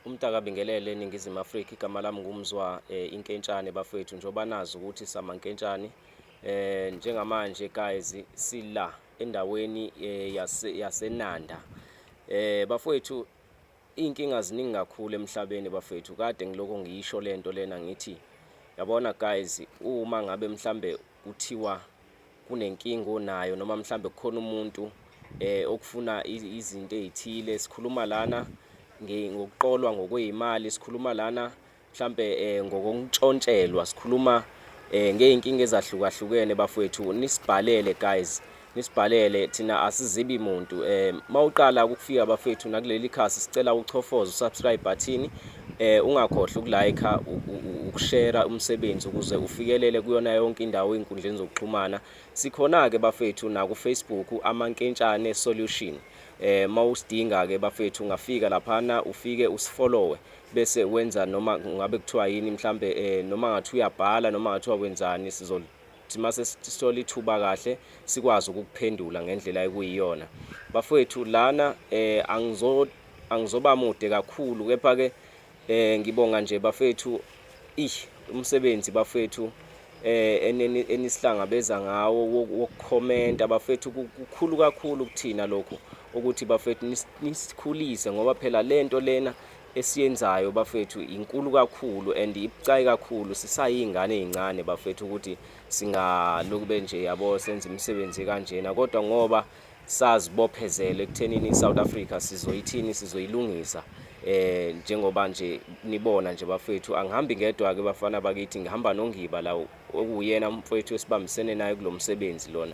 Umtaka Bingelele eNingizimu Afrika, igama lami ngumzwa inkentshane bafowethu, njengoba nazi ukuthi samankentshane njengamanje guys sila endaweni yaseNanda. Bafowethu, iy'nkinga ziningi kakhulu emhlabeni bafowethu, kade ngiloko ngiyisho lento lena ngithi yabona guys, uma ngabe mhlambe kuthiwa kunenkinga onayo noma mhlambe kukhona umuntu okufuna izinto ezithile, sikhuluma lana ngokuqolwa ngokwezimali, sikhuluma lana mhlambe ngokuntshontshelwa, sikhuluma ngey'nkinga ezahlukahlukene bafowethu. Nisibhalele guys, nisibhalele, thina asizibi muntu. Mawuqala ukufika bafowethu nakuleli khasi, sicela uchofoze usubscribe button, ungakhohlwa ukulike, ukushare umsebenzi ukuze ufikelele kuyona yonke indawo ey'nkundleni zokuxhumana. Sikhona-ke bafethu naku Facebook amankentshane solution. Mawusidinga-ke bafethu ungafika laphana, ufike usifollowe bese wenza noma ngabe kuthiwa yini mhlambe noma ngathi uyabhala noma ngathi wenzani, sizothi mase sithola ithuba kahle sikwazi ukukuphendula ngendlela ekuyiyona bafethu. Lana angizoba mude kakhulu, kepha-ke ngibonga nje bafethu umsebenzi bafethu enisihlangabeza ngawo wokukhomenta bafethu, kukhulu kakhulu kuthina lokhu ukuthi bafethu nisikhulise, ngoba phela lento lena esiyenzayo bafethu inkulu kakhulu and ibucayi kakhulu. Sisayingane ezincane bafethu ukuthi singalokube nje yabo senza imisebenzi kanjena, kodwa ngoba sazibophezela ekuthenini South Africa sizoyithini, sizoyilungisa. Njengoba nje nibona nje bafethu, angihambi ngedwa-ke bafana bakithi, ngihamba noNgiba la okuyena mfowethu esibambisene naye kulo msebenzi lona.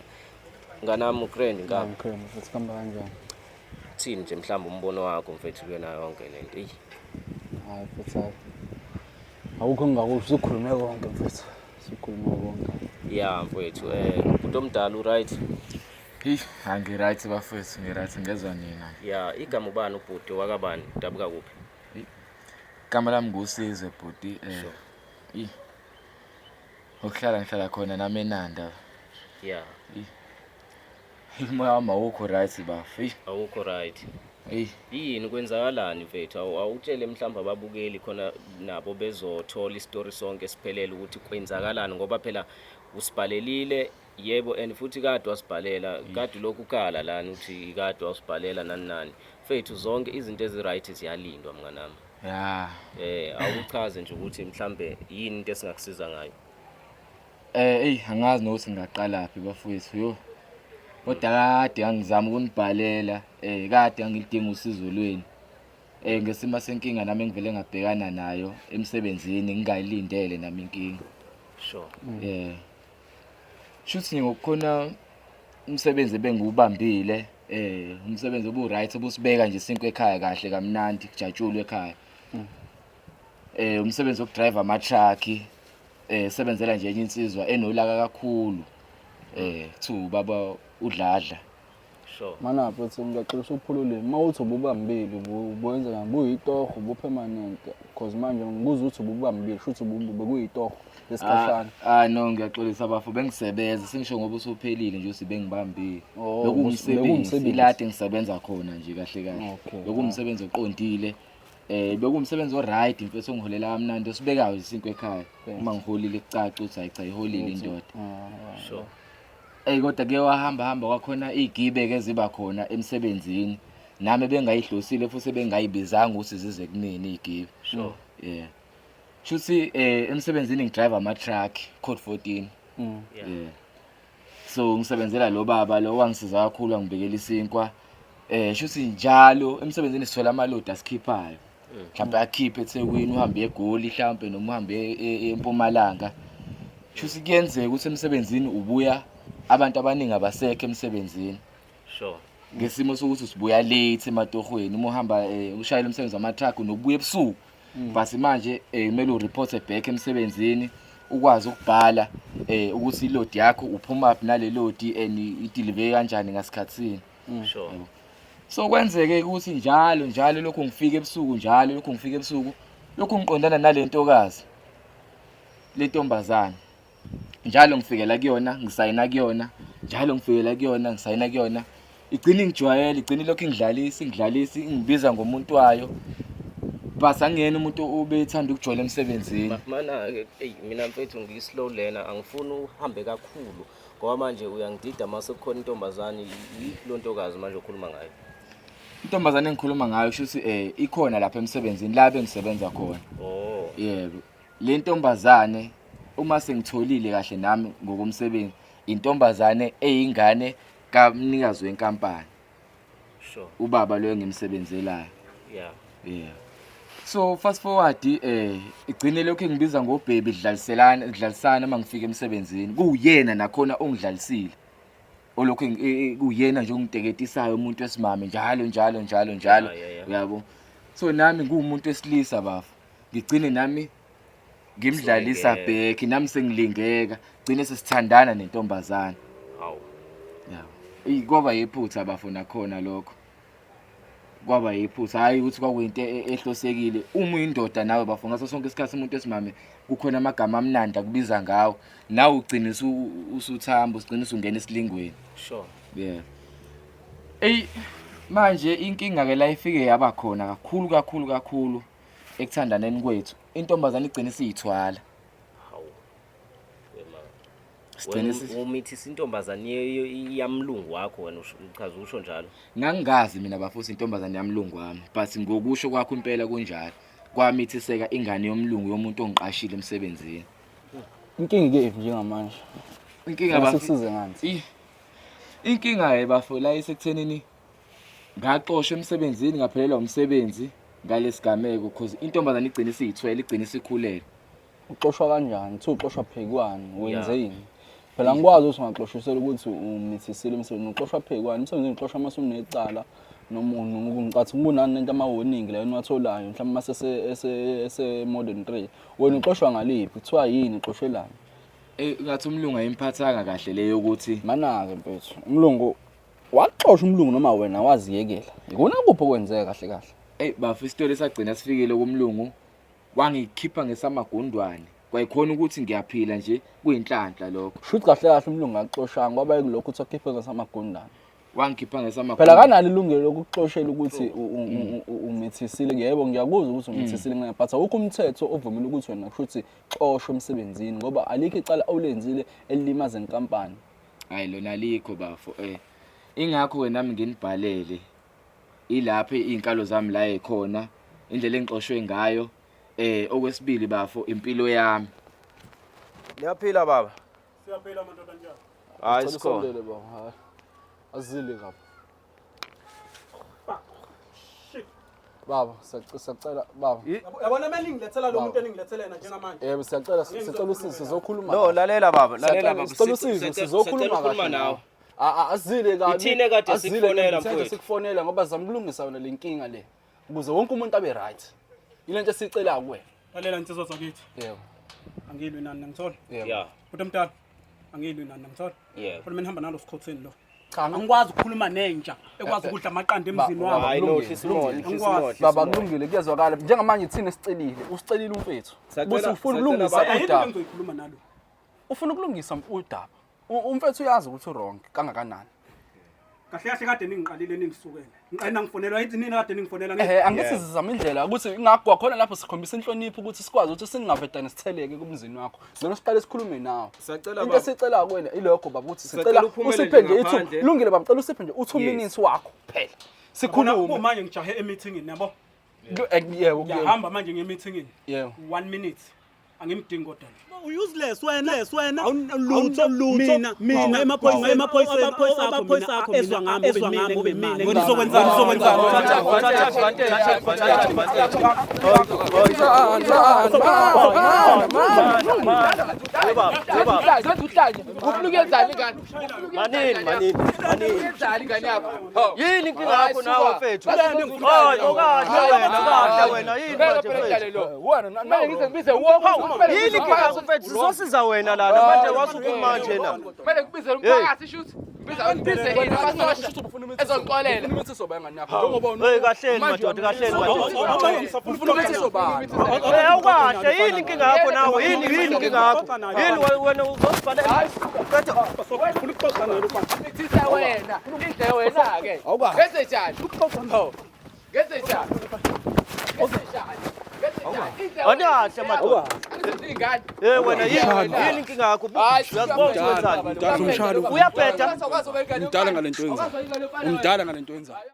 Nganami uGrand ngami futhi kuhamba kanjani? Thini nje mhlawumbe umbono wakho mfethu kuyona yonke lento. Hayi futhi awukho ngakusho, usukhulume konke mfethu, usukhulume konke. Ya mfowethu, umuntu omdala u-right? Angi-right bafethu, ngi-right, ngezwa nina. Ya, igama ubani ubhuti wakabani, udabuka kuphi? Igama lami nguSizwe bhuti. Ngihlala khona nami eNanda. Ya. Umoya wami awukho right bafu. Awukho right. Yini kwenzakalani mfethu? Awutshele mhlawumbe ababukeli khona nabo bezothola isitori sonke siphelele ukuthi kwenzakalani, ngoba phela usibhalelile, yebo, and futhi kade wasibhalela, kade lokhu kala lana uthi kade wasibhalela nani mfethu. Zonke izinto ezi-right ziyalindwa mnganami. Ya. Awuchaze nje ukuthi mhlambe yini into esingakusiza ngayo. Angazi nokuthi ngaqalaphi bafethu yo. Kodwa kade ngizama ukunibhalela, kade ngilidinga usizo lwenu. Ngesimo senkinga nami engivele ngabhekana nayo emsebenzini, ngingayilindele nami inkinga. Sure. Shuthi ngokukhona umsebenzi bengiwubambile, umsebenzi obu-right obusibeka nje sinkwe ekhaya kahle kamnandi, kujatshulwe ekhaya. Umsebenzi wokudrive ama-truck, sebenzela nje enye insizwa enolaka kakhulu, kuthiwa ubaba uDladla. Sure. Mana futhi ngiyaxolisa ukuphulula, mawuthi ububambile ubuyenza ngani, buyitoho ubupermanent, because manje ngikuzwa ukuthi ububambile futhi bekuyitoho lesikhashana. No, ngiyaxolisa bafu, bengisebenza, sengisho ngoba usuphelile nje usibengibambile. Bekumsebenzi Ilade ngisebenza khona nje kahle kahle. Bekumsebenzi oqondile. Bekumsebenzi o-right mfethu, ongiholela kamnandi, osibekayo isinkwe ekhaya. Uma ngiholile kucaca ukuthi hayi cha iholile indoda. Sure. Kodwa ke wahamba kwakhona igibe-ke ziba khona emsebenzini, nami bengayihlosile futhi bengayibizanga ukuthi zize kunini igibe. Sure. Yeah. Shuthi emsebenzini ngidrive ama-truck code 14. Yeah. So ngisebenzela lo baba lo wangisiza kakhulu, angibekela isinkwa. Shuthi njalo emsebenzini sithola amalodi asikhiphayo. Mhlawumbe akhiphe eThekwini, uhambe eGoli mhlawumbe noma uhambe eMpumalanga. Shuthi kuyenzeka ukuthi emsebenzini ubuya abantu abaningi abasekho emsebenzini. Sure. Ngesimo sokuthi usibuya late ematohweni, uma uhamba ushayela umsebenzi wama-truck nobuya ebusuku. But manje kumele ureporte back emsebenzini, ukwazi ukubhala ukuthi ilodi yakho uphuma uphi nale lodi and ideliver kanjani ngasikhatsini. Sure. So kwenzeke ukuthi njalo lokho ngifika ebusuku, lokho ngiqondana nalentokazi, le ntombazana. Njalo ngifikela kuyona, ngisayina kuyona, igcina ingijwayela, igcina lokho ingidlalisa, ingibiza ngomuntu wayo. basi angiyena umuntu obethanda ukujoyina emsebenzini. Mana-ke mina mfethu ngiyi-slow learner, angifuni uhambe kakhulu ngoba manje uyangidida mase kukhona intombazane lo ntokazi manje okhuluma ngayo. Intombazane engikhuluma ngayo shuthi ikhona lapha emsebenzini la bengisebenza khona. Oh. Yebo. Le ntombazane uma sengitholile kahle nami ngokomsebenzi, intombazane eyingane kamnikazi wenkampani. Sure. Ubaba lo engimsebenzelayo. Yeah. Yeah. So fast forward igcine lokho engibiza ngobaby idlalisana mangifika emsebenzini. Kuyena nakhona ongidlalisile. Olokho kuyena nje ongideketisayo umuntu wesimame njalo. Uyabo. So nami ngumuntu wesilisa bafu. Ngigcine nami ngimdlalisa back, nami sengilingeka. Gcine sesithandana nentombazane. Hawu. Yeah. Kwaba yiphutha bafuna khona lokho. Kwaba yiphutha hayi ukuthi kwakuyinto ehlosekile. Uma uyindoda nawe bafuna ngaso sonke isikhathi umuntu wesimame kukhona amagama amnandi akubiza ngawo. Nawe ugcina usuthamba, ugcina usungena esilingweni. Sure. Yeah. Manje inkinga ke la ifike yaba khona kakhulu ekuthandaneni kwethu. Intombazane igcina isiyithwala. Umithisa intombazane yamlungu wakho wena uchaza usho njalo. Ngangazi mina bafuthi intombazane yamlungu wami, but ngokusho kwakho impela kunjalo. Kwamithiseka ingane yomlungu yomuntu ongiqashile emsebenzini. Inkinga ke njengamanje. Inkinga basisize ngani? Inkinga bafo la isekuthenini ngaxoshwa emsebenzini ngaphelelwa umsebenzi ngalesigameko because intombazane igcina isiyithwele, igcina isikhulele. Uxoshwa kanjani? Uthi uxoshwa phekwani? Wenzeni? Phela ngikwazi ukuthi ungaxoshisela ukuthi umithisile emsebenzini. Uxoshwa phekwani? Emsebenzini uxoshwa mase unecala noma ngicathi kunani lento ama-warning la enwatholayo mhlawumbe mase ese modern 3. Wena uxoshwa ngaliphi? Kuthiwa yini uxoshelani? Ngathi umlungu ayemphathanga kahle leyo ukuthi Mana-ke mfethu, umlungu waxoshwa umlungu noma wena waziyekela. Ikona kuphi okwenzeka kahle? Bafu isitori sagcina sifikile kumlungu wangikhipha ngesamagundwane. Kwayikhona ukuthi ngiyaphila nje kuyinhlanhla lokho. Shuthi kahle umlungu akaxoshanga kwaba yilokho uthi akhiphe ngesamagundane. Wangikhipha ngesamagundwane. Phela kanalo ilungelo lokuxoshela ukuthi umithisile. Yebo ngiyakuzwa ukuthi umithisile ngeke but awukho umthetho ovumela ukuthi wena kushuthi xoshwe emsebenzini ngoba alikho icala olenzile elilimaza inkampani. Hayi lona alikho bafo. Ingakho wena nami nginibhalele. Ilapha izinkalo zami la ekhona, indlela engixoshwe ngayo. Okwesibili bafo impilo yami. Niyaphila baba? Siyaphila madoda njalo. Hayi sikhona. Hayi. Azile kapha. Shit. Baba, siyacela baba. Yabona manje ngilethela lo muntu engilethele yena njengamanje. Yebo siyacela usizo sizokhuluma. No, lalela baba, Sicela usizo sizokhuluma nawe. Azile kabi. Ithine kade sikufonela mfowethu. Sikufonela ngoba zamlungisa wona lenkinga le. Ukuze wonke umuntu abe right. Ilento esicela kuwe. Lalela insizwa zakithi. Yebo. Angilwi nani ngithola. Yeah. Kodwa mntana angilwi nani ngithola. Yeah. Kodwa mina ngihamba nalo sikhotheni lo. Cha, Angikwazi ukukhuluma nentsha ekwazi ukudla amaqanda emzini wami. Hayi no, hlisimoni. baba kulungile kuyezwakala njengamanje thina sicelile usicelile umfethu bese ufuna ukulungisa udaba Ngizoyikhuluma nalo. ufuna ukulungisa udaba umfethu uyazi ukuthi wrong kangakanani Kahle kahle kade ningiqalile ningisukele. Ngiqina ngifonelwa yithi nini kade ningifonela angithi sizama indlela ukuthi ingakho khona lapho sikhombisa inhlonipho ukuthi sikwazi ukuthi singavedane sitheleke kumzini wakho ngizona siqale sikhulume nawe into esicela kuwena ilokho baba ukuthi sicela usiphe nje ithu lungile baba cela usiphe nje u2 minutes wakho phela sikhulume manje ngijahe emeetingini yabo yebo ngihamba manje ngemeetingini yebo 1 minute angimdingi kodwa useless wena awulutho mina emaphoyisa akho ezwa ngami ube mina ngizokwenza Yini inkinga yakho nawe mfethu? Okahle wena yini manje mfethu? wena ngize Yini inkinga yakho mfethu? Sizosiza wena lana manje wasuphuma nje na. Kumele kubizele umphakathi shoot. Bize yini abasosha ezoxolela. Imithi soba ngani yakho ngoba Hey kahleni madoda kahleni madoda. ufuna ukuthi soba Awukahle yini inkinga yakho nawe? Yini inkinga yakho? Yini wena uzosibhalela? ufuna ukuxoxa nalo mfana Thisa wena. Indle wena ke. Ngenze njani? Ngenze njani? Ngenze njani? Awunahle madoda. Wena yini inkinga yakho? Uyazibona ukuthi wenzani? Umdala ngale nto yenzayo.